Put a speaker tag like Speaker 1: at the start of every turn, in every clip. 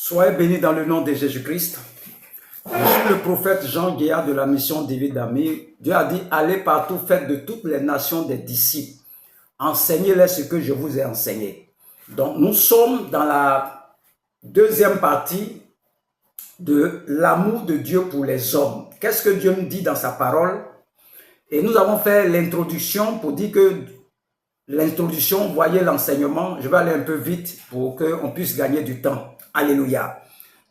Speaker 1: Soyez bénis dans le nom de Jésus-Christ. Je suis le prophète Jean Guéard de la mission David Ami. Dieu a dit, allez partout, faites de toutes les nations des disciples. Enseignez-les ce que je vous ai enseigné. Donc, nous sommes dans la deuxième partie de l'amour de Dieu pour les hommes. Qu'est-ce que Dieu nous dit dans sa parole? Et nous avons fait l'introduction pour dire que l'introduction, voyez l'enseignement, je vais aller un peu vite pour qu'on puisse gagner du temps. Alléluia.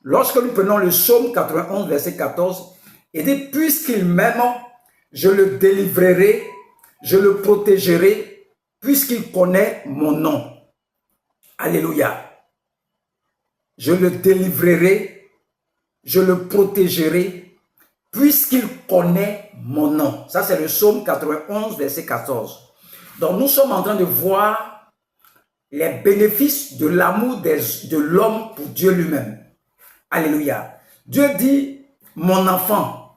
Speaker 1: Lorsque nous prenons le psaume 91, verset 14, il dit, puisqu'il m'aime, je le délivrerai, je le protégerai, puisqu'il connaît mon nom. Alléluia. Je le délivrerai, je le protégerai, puisqu'il connaît mon nom. Ça, c'est le psaume 91, verset 14. Donc, nous sommes en train de voir les bénéfices de l'amour de l'homme pour Dieu lui-même. Alléluia. Dieu dit, mon enfant,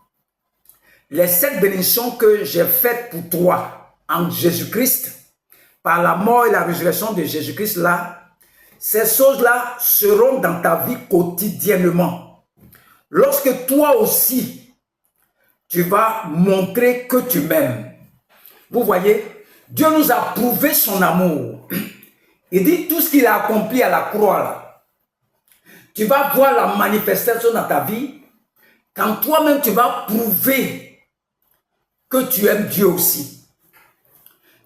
Speaker 1: les 7 bénédictions que j'ai faites pour toi en Jésus-Christ, par la mort et la résurrection de Jésus-Christ là, ces choses-là seront dans ta vie quotidiennement. Lorsque toi aussi, tu vas montrer que tu m'aimes. Vous voyez, Dieu nous a prouvé son amour. Il dit tout ce qu'il a accompli à la croix là. Tu vas voir la manifestation dans ta vie quand toi-même tu vas prouver que tu aimes Dieu aussi.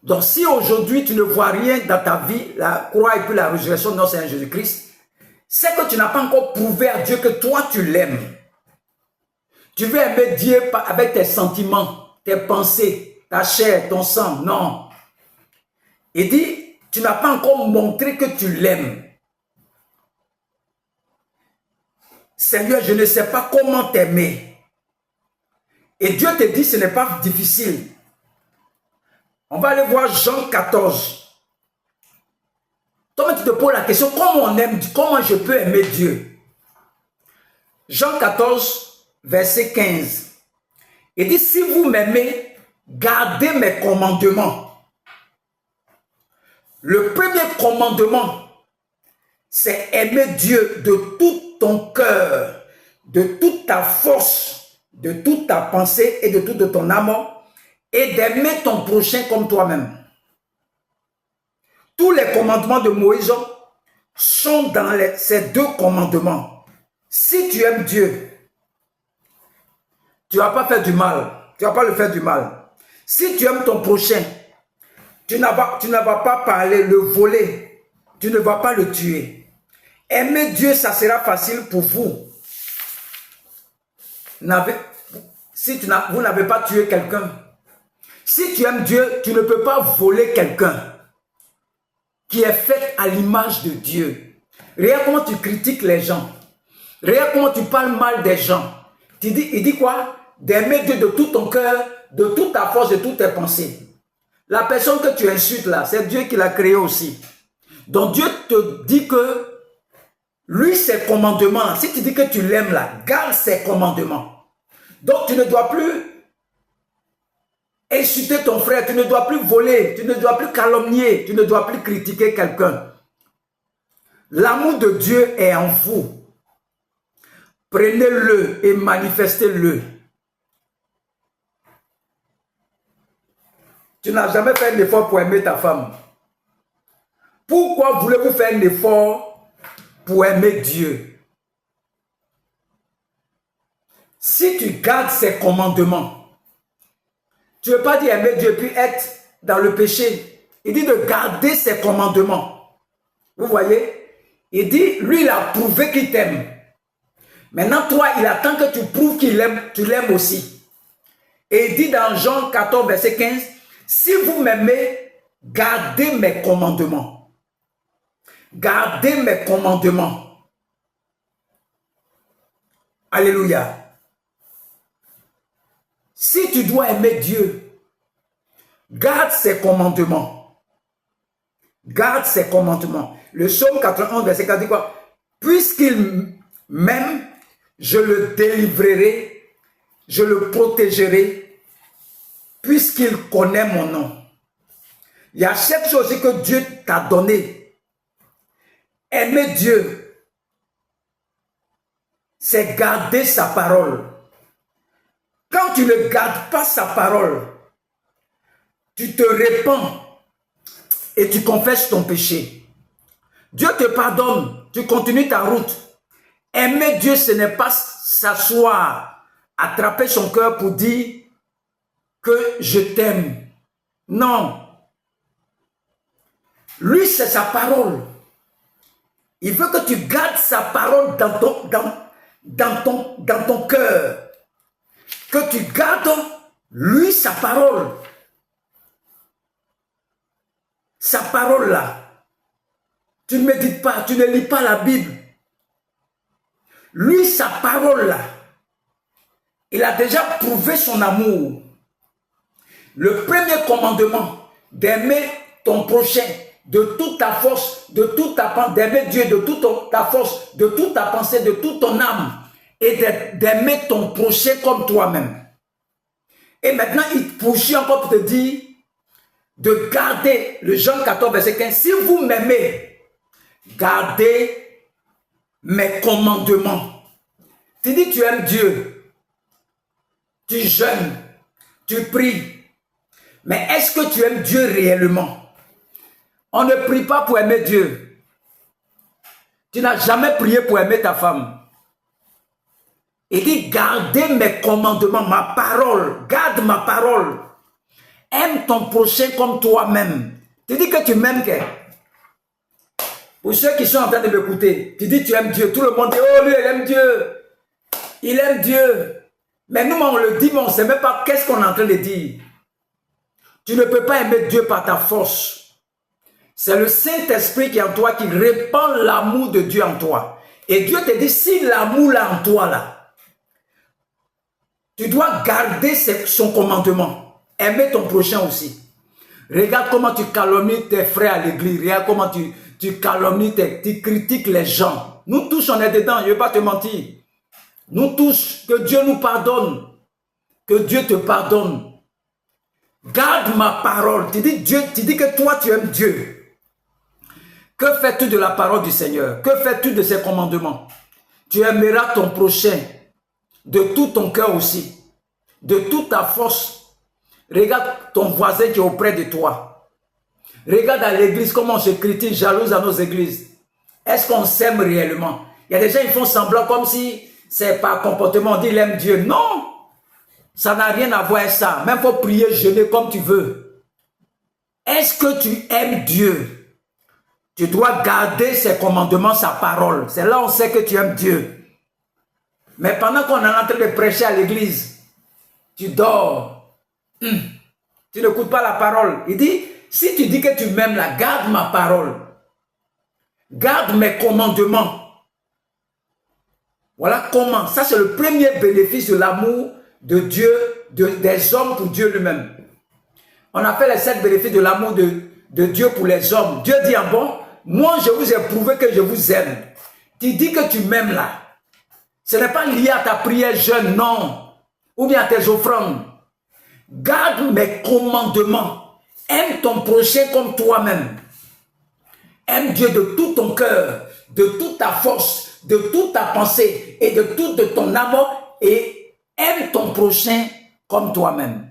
Speaker 1: Donc si aujourd'hui tu ne vois rien dans ta vie, la croix et puis la résurrection de notre Seigneur Jésus-Christ, c'est que tu n'as pas encore prouvé à Dieu que toi tu l'aimes. Tu veux aimer Dieu avec tes sentiments, tes pensées, ta chair, ton sang. Non. Il dit, tu n'as pas encore montré que tu l'aimes. Seigneur, je ne sais pas comment t'aimer. Et Dieu te dit, ce n'est pas difficile. On va aller voir Jean 14. Toi, tu te poses la question, comment je peux aimer Dieu? Jean 14, verset 15. Il dit, si vous m'aimez, gardez mes commandements. Le premier commandement, c'est aimer Dieu de tout ton cœur, de toute ta force, de toute ta pensée et de toute ton âme, et d'aimer ton prochain comme toi-même. Tous les commandements de Moïse sont dans ces 2 commandements. Si tu aimes Dieu, tu ne vas pas faire du mal. Tu ne vas pas le faire du mal. Si tu aimes ton prochain, tu ne vas pas parler, le voler. Tu ne vas pas le tuer. Aimer Dieu, ça sera facile pour vous. Si vous n'avez pas tué quelqu'un, si tu aimes Dieu, tu ne peux pas voler quelqu'un qui est fait à l'image de Dieu. Regarde comment tu critiques les gens. Regarde comment tu parles mal des gens. Il dit quoi? D'aimer Dieu de tout ton cœur, de toute ta force, de toutes tes pensées. La personne que tu insultes là, c'est Dieu qui l'a créé aussi. Donc Dieu te dit que lui, ses commandements, si tu dis que tu l'aimes là, garde ses commandements. Donc tu ne dois plus insulter ton frère, tu ne dois plus voler, tu ne dois plus calomnier, tu ne dois plus critiquer quelqu'un. L'amour de Dieu est en vous. Prenez-le et manifestez-le. Tu n'as jamais fait un effort pour aimer ta femme. Pourquoi voulez-vous faire un effort pour aimer Dieu? Si tu gardes ses commandements, tu ne veux pas dire aimer Dieu puis être dans le péché. Il dit de garder ses commandements. Vous voyez? Il dit, lui, il a prouvé qu'il t'aime. Maintenant, toi, il attend que tu prouves qu'il aime, tu l'aimes aussi. Et il dit dans Jean 14, verset 15, si vous m'aimez, gardez mes commandements. Gardez mes commandements. Alléluia. Si tu dois aimer Dieu, garde ses commandements. Garde ses commandements. Le psaume 91, verset 4 dit quoi? Puisqu'il m'aime, je le délivrerai, je le protégerai, puisqu'il connaît mon nom. Il y a cette chose que Dieu t'a donné. Aimer Dieu c'est garder sa parole. Quand tu ne gardes pas sa parole, tu te répands et tu confesses ton péché. Dieu te pardonne, tu continues ta route. Aimer Dieu, ce n'est pas s'asseoir, attraper son cœur pour dire que je t'aime. Non. Lui, c'est sa parole. Il veut que tu gardes sa parole dans ton cœur. Que tu gardes, lui, sa parole. Sa parole là. Tu ne médites pas, tu ne lis pas la Bible. Lui, sa parole là. Il a déjà prouvé son amour. Le premier commandement, d'aimer ton prochain de toute ta force, de toute ta pensée, d'aimer Dieu de toute ta force, de toute ta pensée, de toute ton âme, et d'aimer ton prochain comme toi-même. Et maintenant, il poursuit encore pour te dire de garder, le Jean 14, verset 15, si vous m'aimez, gardez mes commandements. Tu dis tu aimes Dieu, tu jeûnes, tu pries, mais est-ce que tu aimes Dieu réellement? On ne prie pas pour aimer Dieu. Tu n'as jamais prié pour aimer ta femme. Il dit, gardez mes commandements, ma parole, garde ma parole. Aime ton prochain comme toi-même. Tu dis que tu m'aimes. Pour ceux qui sont en train de m'écouter, tu dis tu aimes Dieu. Tout le monde dit, oh lui, il aime Dieu. Il aime Dieu. Mais nous, on le dit, mais on ne sait même pas qu'est-ce qu'on est en train de dire. Tu ne peux pas aimer Dieu par ta force. C'est le Saint-Esprit qui est en toi, qui répand l'amour de Dieu en toi. Et Dieu te dit, si l'amour là en toi, là, tu dois garder son commandement. Aimer ton prochain aussi. Regarde comment tu calomnies tes frères à l'église. Regarde comment tu calomnies, tu critiques les gens. Nous tous, on est dedans, je ne vais pas te mentir. Nous tous, que Dieu nous pardonne. Que Dieu te pardonne. Garde ma parole. Tu dis que toi, tu aimes Dieu. Que fais-tu de la parole du Seigneur? Que fais-tu de ses commandements? Tu aimeras ton prochain de tout ton cœur aussi, de toute ta force. Regarde ton voisin qui est auprès de toi. Regarde à l'église comment on se critique, jalouse à nos églises. Est-ce qu'on s'aime réellement? Il y a des gens qui font semblant comme si c'est par comportement, on dit il aime Dieu. Non! Ça n'a rien à voir avec ça. Même faut prier, jeûner comme tu veux. Est-ce que tu aimes Dieu? Tu dois garder ses commandements, sa parole. C'est là où on sait que tu aimes Dieu. Mais pendant qu'on est en train de prêcher à l'église, tu dors. Tu n'écoutes pas la parole. Il dit, si tu dis que tu m'aimes là, garde ma parole. Garde mes commandements. Voilà comment. Ça, c'est le premier bénéfice de l'amour de Dieu, des hommes pour Dieu lui-même. On a fait les 7 bénéfices de l'amour de Dieu pour les hommes. Dieu dit en bon, moi je vous ai prouvé que je vous aime. Tu dis que tu m'aimes là. Ce n'est pas lié à ta prière jeûne, non. Ou bien à tes offrandes. Garde mes commandements. Aime ton prochain comme toi-même. Aime Dieu de tout ton cœur, de toute ta force, de toute ta pensée et de toute ton amour. Et aime ton prochain comme toi-même.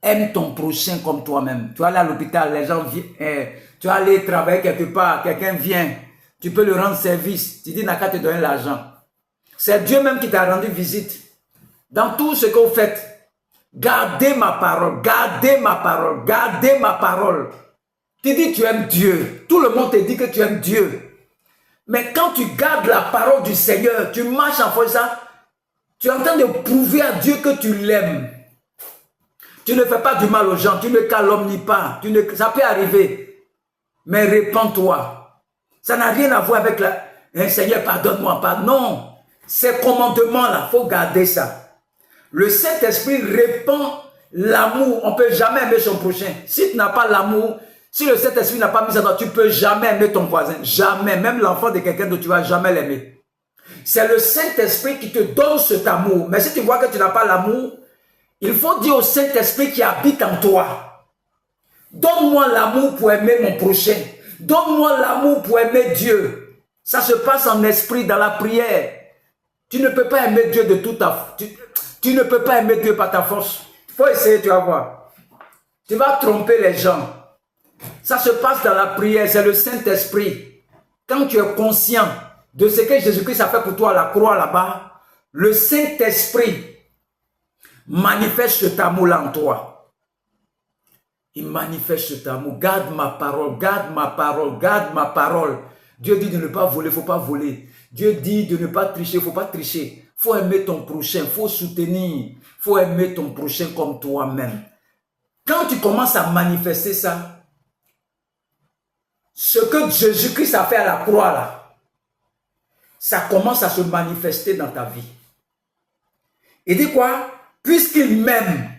Speaker 1: Aime ton prochain comme toi-même. Tu vas aller à l'hôpital, les gens viennent. Tu vas aller travailler quelque part, quelqu'un vient. Tu peux lui rendre service. Tu dis, n'a qu'à te donner l'argent. C'est Dieu même qui t'a rendu visite. Dans tout ce que vous faites, gardez ma parole, gardez ma parole, gardez ma parole. Tu dis tu aimes Dieu. Tout le monde te dit que tu aimes Dieu. Mais quand tu gardes la parole du Seigneur, tu marches en faisant ça, tu es en train de prouver à Dieu que tu l'aimes. Tu ne fais pas du mal aux gens, tu ne calomnies pas. Ça peut arriver. Mais répands-toi. Ça n'a rien à voir avec Seigneur, pardonne-moi. Non. Ces commandements-là, il faut garder ça. Le Saint-Esprit répand l'amour. On ne peut jamais aimer son prochain. Si tu n'as pas l'amour, si le Saint-Esprit n'a pas mis ça dans toi, tu ne peux jamais aimer ton voisin. Jamais. Même l'enfant de quelqu'un d'autre, tu ne vas jamais l'aimer. C'est le Saint-Esprit qui te donne cet amour. Mais si tu vois que tu n'as pas l'amour, il faut dire au Saint-Esprit qui habite en toi. Donne-moi l'amour pour aimer mon prochain. Donne-moi l'amour pour aimer Dieu. Ça se passe en esprit dans la prière. Tu ne peux pas aimer Dieu de toute ta... Tu ne peux pas aimer Dieu par ta force. Il faut essayer, tu vas voir. Tu vas tromper les gens. Ça se passe dans la prière, c'est le Saint-Esprit. Quand tu es conscient de ce que Jésus-Christ a fait pour toi à la croix là-bas, le Saint-Esprit manifeste cet amour-là en toi. Il manifeste cet amour. Garde ma parole, garde ma parole, garde ma parole. Dieu dit de ne pas voler, il ne faut pas voler. Dieu dit de ne pas tricher, il ne faut pas tricher. Il faut aimer ton prochain, il faut soutenir. Il faut aimer ton prochain comme toi-même. Quand tu commences à manifester ça, ce que Jésus-Christ a fait à la croix là, ça commence à se manifester dans ta vie. Il dit quoi? Puisqu'il m'aime,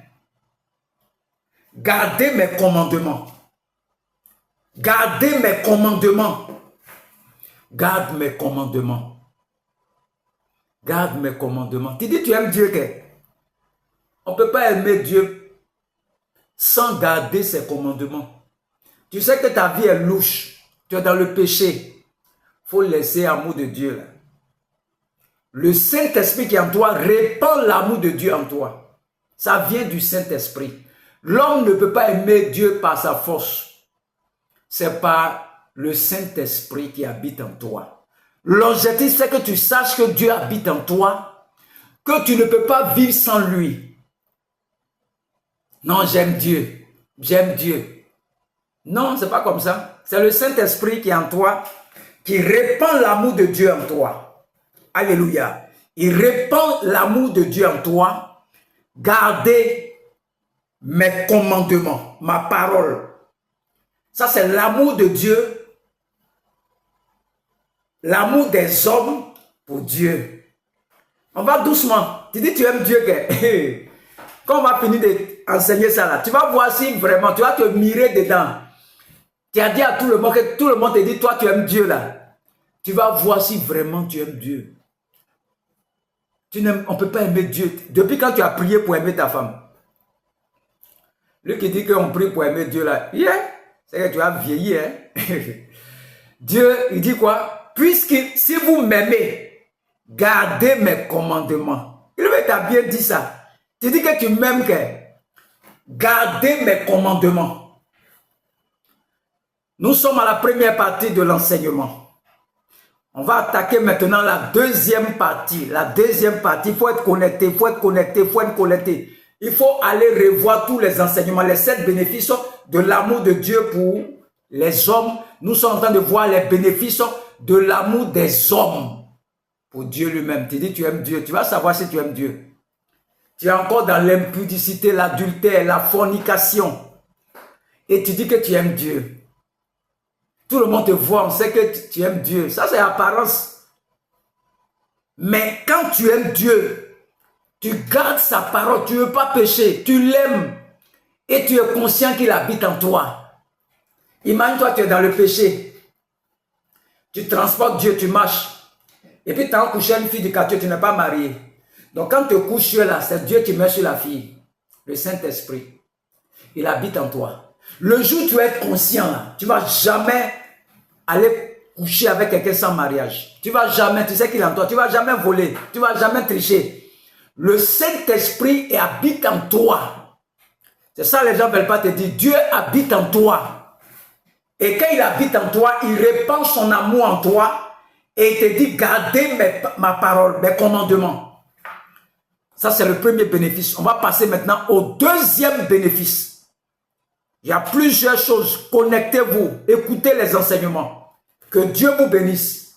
Speaker 1: gardez mes commandements. Gardez mes commandements. Garde mes commandements. Garde mes commandements. Tu dis tu aimes Dieu que? On ne peut pas aimer Dieu sans garder ses commandements. Tu sais que ta vie est louche. Tu es dans le péché. Il faut laisser l'amour de Dieu là. Le Saint-Esprit qui est en toi répand l'amour de Dieu en toi. Ça vient du Saint-Esprit. L'homme ne peut pas aimer Dieu par sa force. C'est par le Saint-Esprit qui habite en toi. L'objectif, c'est que tu saches que Dieu habite en toi, que tu ne peux pas vivre sans lui. Non, j'aime Dieu. J'aime Dieu. Non, c'est pas comme ça. C'est le Saint-Esprit qui est en toi, qui répand l'amour de Dieu en toi. Alléluia. Il répand l'amour de Dieu en toi. Gardez mes commandements, ma parole. Ça, c'est l'amour de Dieu. L'amour des hommes pour Dieu. On va doucement. Tu dis tu aimes Dieu. Quand on va finir d'enseigner ça là, tu vas voir si vraiment, tu vas te mirer dedans. Tu as dit à tout le monde que tout le monde te dit, toi tu aimes Dieu là. Tu vas voir si vraiment tu aimes Dieu. On ne peut pas aimer Dieu. Depuis quand tu as prié pour aimer ta femme? Lui qui dit qu'on prie pour aimer Dieu là, yeah, c'est que tu as vieilli. Hein? Dieu, il dit quoi? Puisque si vous m'aimez, gardez mes commandements. Il t'a bien dit ça. Tu dis que tu m'aimes, que gardez mes commandements. Nous sommes à la première partie de l'enseignement. On va attaquer maintenant la deuxième partie. La deuxième partie, il faut être connecté, il faut être connecté, il faut être connecté. Il faut aller revoir tous les enseignements, les 7 bénéfices de l'amour de Dieu pour les hommes. Nous sommes en train de voir les bénéfices de l'amour des hommes pour Dieu lui-même. Tu dis tu aimes Dieu, tu vas savoir si tu aimes Dieu. Tu es encore dans l'impudicité, l'adultère, la fornication. Et tu dis que tu aimes Dieu. Tout le monde te voit, on sait que tu aimes Dieu. Ça, c'est l'apparence. Mais quand tu aimes Dieu, tu gardes sa parole, tu ne veux pas pécher, tu l'aimes. Et tu es conscient qu'il habite en toi. Imagine-toi, tu es dans le péché. Tu transportes Dieu, tu marches. Et puis tu as couché une fille du quartier, tu n'es pas marié. Donc quand tu couches là, c'est Dieu qui met sur la fille. Le Saint-Esprit. Il habite en toi. Le jour où tu vas être conscient, là, tu ne vas jamais aller coucher avec quelqu'un sans mariage. Tu ne vas jamais, tu sais qu'il est en toi. Tu ne vas jamais voler. Tu ne vas jamais tricher. Le Saint-Esprit habite en toi. C'est ça les gens ne veulent pas te dire. Dieu habite en toi. Et quand il habite en toi, il répand son amour en toi et il te dit, gardez ma parole, mes commandements. Ça, c'est le premier bénéfice. On va passer maintenant au deuxième bénéfice. Il y a plusieurs choses. Connectez-vous, écoutez les enseignements. Que Dieu vous bénisse.